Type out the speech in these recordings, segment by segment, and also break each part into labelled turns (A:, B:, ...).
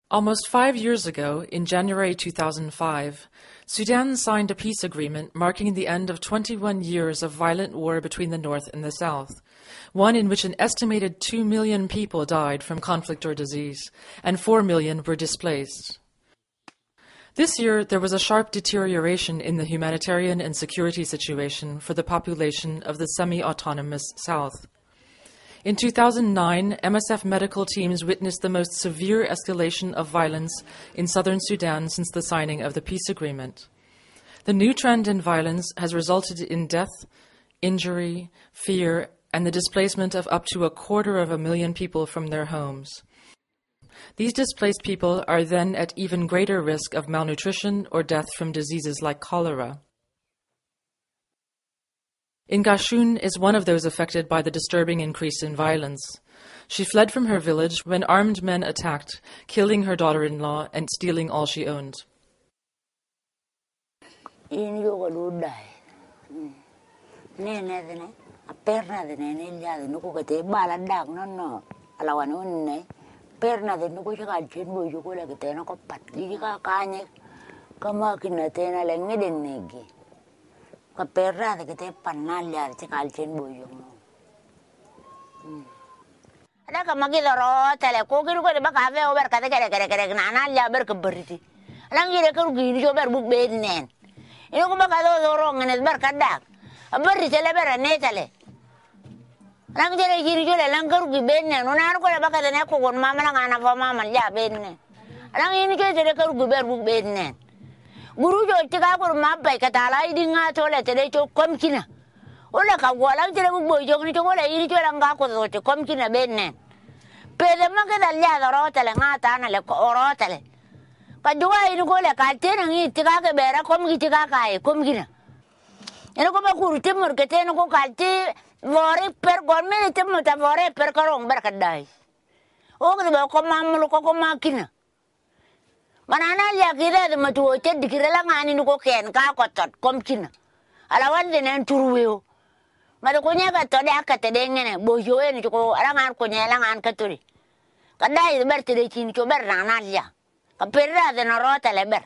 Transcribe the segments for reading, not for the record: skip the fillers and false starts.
A: Almost 5 years ago, in January 2005, Sudan signed a peace agreement marking the end of 21 years of violent war between the North and the South, one in which an estimated 2 million people died from conflict or disease, and 4 million were displaced. This year, there was a sharp deterioration in the humanitarian and security situation for the population of the semi-autonomous South. In 2009, MSF medical teams witnessed the most severe escalation of violence in southern Sudan since the signing of the peace agreement. The new trend in violence has resulted in death, injury, fear, and the displacement of up to 250,000 people from their homes. These displaced people are then at even greater risk of malnutrition or death from diseases like cholera. Ngashun is one of those affected by the disturbing increase in violence. She fled from her village when armed men attacked, killing her daughter-in-law and stealing all she owned.
B: Ada magi doro tele ko kiru ko de baka ve over kata kere na ya ber ke beriti langi de ko gini jo ber buk be nen ino ko baka doro ngene ber kadak berri tele ber ne tele langi de gini jo le lang ko gi be nen no na ko de baka de ne ko gon mama na ngana fa mama ya be nen langi ni jo de ko gi ber buk be nen guru jo tiga ko ma bai kata la idi nga to le tele jo kom kina ola ka wala jere bu boy jogni to wala iri to nga ko to kom kina benne pede ma ke dalla da rotale ngata na le ko rotale ka duwa iri ko le ka tena ngi tiga ke bera kom gi tiga kai kom kina ene ko ba kuru temur ke tena ko ka ti vore per gorme temu ta vore per karong ber kadai o ko ba ko mamlu ko makina manana ya kira de matu o te dikira la ngani ko ken ka ko tot kom kina ala wande nen turweo mari ko nyaka to de akate de ngene bojo en ko ala ngan ko nyela ngan katuri kadai berte de chin ko ber na ya ka perra de no rota le ber.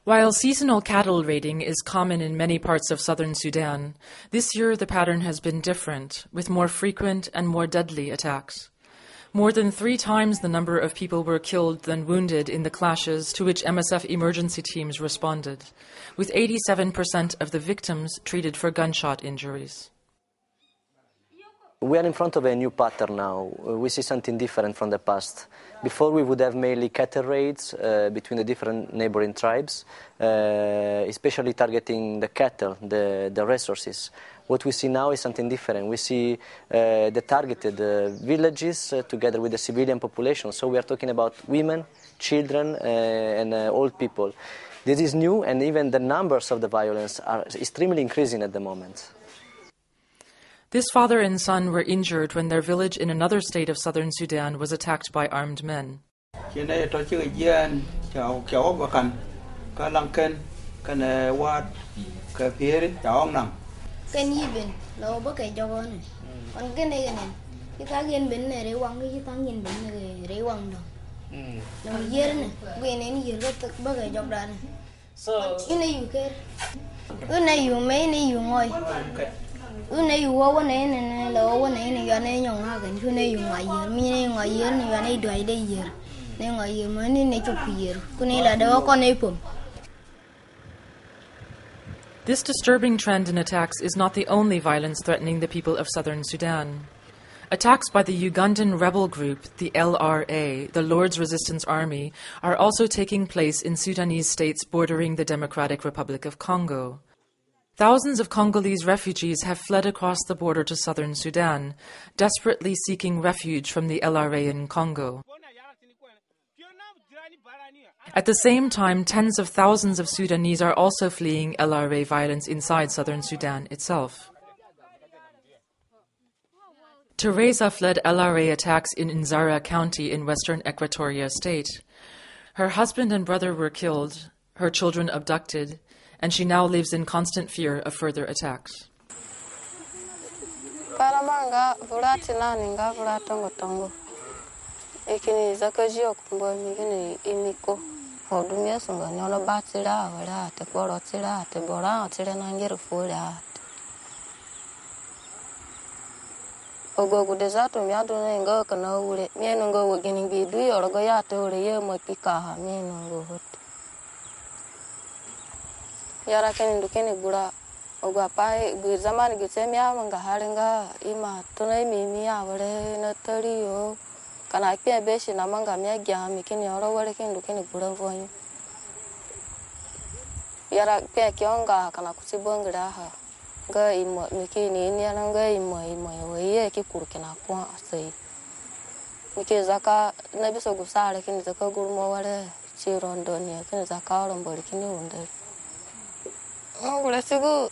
A: While seasonal cattle raiding is common in many parts of southern Sudan, this year the pattern has been different, with more frequent and more deadly attacks. More than 3 times the number of people were killed than wounded in the clashes to which MSF emergency teams responded, with 87% of the victims treated for gunshot injuries.
C: We are in front of a new pattern now. We see something different from the past. Before we would have mainly cattle raids between the different neighboring tribes, especially targeting the cattle, the resources. What we see now is something different. We see the targeted villages together with the civilian population. So we are talking about women, children, and old people. This is new, and even the numbers of the violence are extremely increasing at the moment.
A: This father and son were injured when their village in another state of southern Sudan was attacked by armed men. This disturbing trend in attacks is not the only violence threatening the people of southern Sudan. Attacks by the Ugandan rebel group, the LRA, the Lord's Resistance Army, are also taking place in Sudanese states bordering the Democratic Republic of Congo. Thousands of Congolese refugees have fled across the border to southern Sudan, desperately seeking refuge from the LRA in Congo. At the same time, tens of thousands of Sudanese are also fleeing LRA violence inside southern Sudan itself. Teresa fled LRA attacks in Nzara County in western Equatoria State. Her husband and brother were killed, her children abducted, and she now lives in constant fear of further attacks.
D: nga vulati nani nga vulatongo tongo. Ikini zakajio kumbo migini imiko. Odumia sunga nyono batira wala te koro tira te bora tira nangere furia. Ogo desato mi ado nga kana ure mi nga wogini bidu yoro ga ya te ure ye mo pika mi ngo hot. Yara keni dukeni gura ogo pai gu zaman gu semia manga haringa ima tunai mi awre na tariyo kana pia beshi na manga mi agya mi kini oro wale keni dukeni gura vonyu. Yara pia kionga kana kusibongira ha ga imo mikini ni ananga imo ye ki kurkina kwa sai mike zaka na biso gusare kini zaka gurmo wale chirondo ni kini zaka rombo kini unde ngula sigu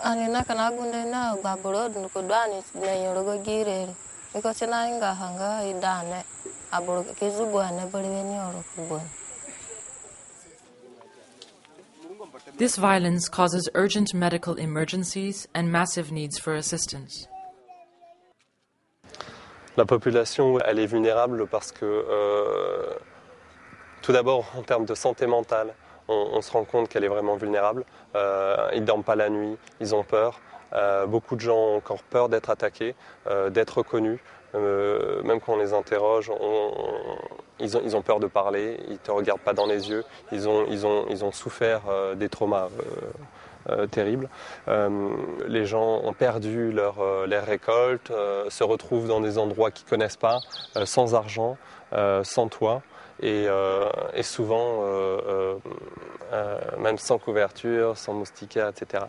D: ani na kana gunde na baboro dun ko dwani na yorogo girere iko chena inga hanga idane aboro kizugo ne bari ni oro kubon.
A: This violence causes urgent medical emergencies and massive needs for assistance.
E: La population, elle est vulnérable parce que, tout d'abord, en termes de santé mentale, on se rend compte qu'elle est vraiment vulnérable. Ils ne dorment pas la nuit, ils ont peur. Beaucoup de gens ont encore peur d'être attaqués, d'être reconnus. Même quand on les interroge, ils ont peur de parler, ils ne te regardent pas dans les yeux, ils ont souffert des traumas terribles. Les gens ont perdu leurs récoltes, se retrouvent dans des endroits qu'ils ne connaissent pas, sans argent, sans toit et souvent même sans couverture, sans moustiquaires, etc.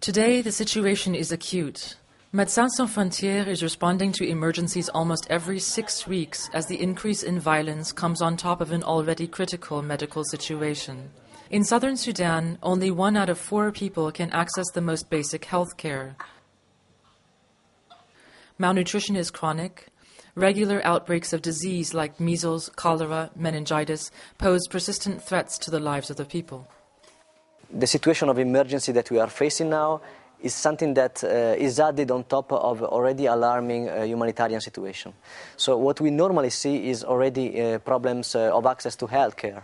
A: Today, the situation is acute. Médecins Sans Frontières is responding to emergencies almost every 6 weeks as the increase in violence comes on top of an already critical medical situation. In southern Sudan, only 1 out of 4 people can access the most basic health care. Malnutrition is chronic. Regular outbreaks of disease like measles, cholera, meningitis pose persistent threats to the lives of the people.
C: The situation of emergency that we are facing now is something that is added on top of already alarming humanitarian situation. So what we normally see is already problems of access to healthcare.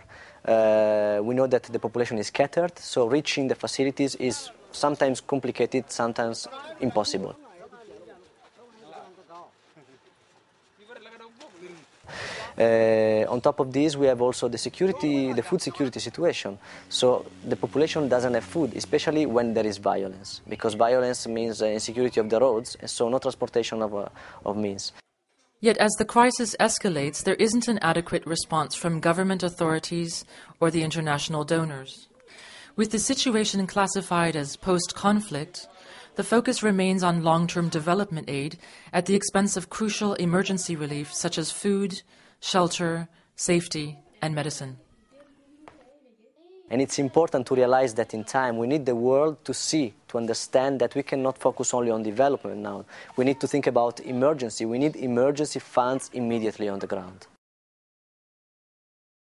C: We know that the population is scattered, so reaching the facilities is sometimes complicated, sometimes impossible. On top of this, we have also the food security situation. So the population doesn't have food, especially when there is violence, because violence means insecurity of the roads, and so no transportation of means.
A: Yet as the crisis escalates, there isn't an adequate response from government authorities or the international donors. With the situation classified as post-conflict, the focus remains on long-term development aid at the expense of crucial emergency relief such as food, shelter, safety, and medicine.
C: And it's important to realize that in time we need the world to see, to understand that we cannot focus only on development now. We need to think about emergency. We need emergency funds immediately on the ground.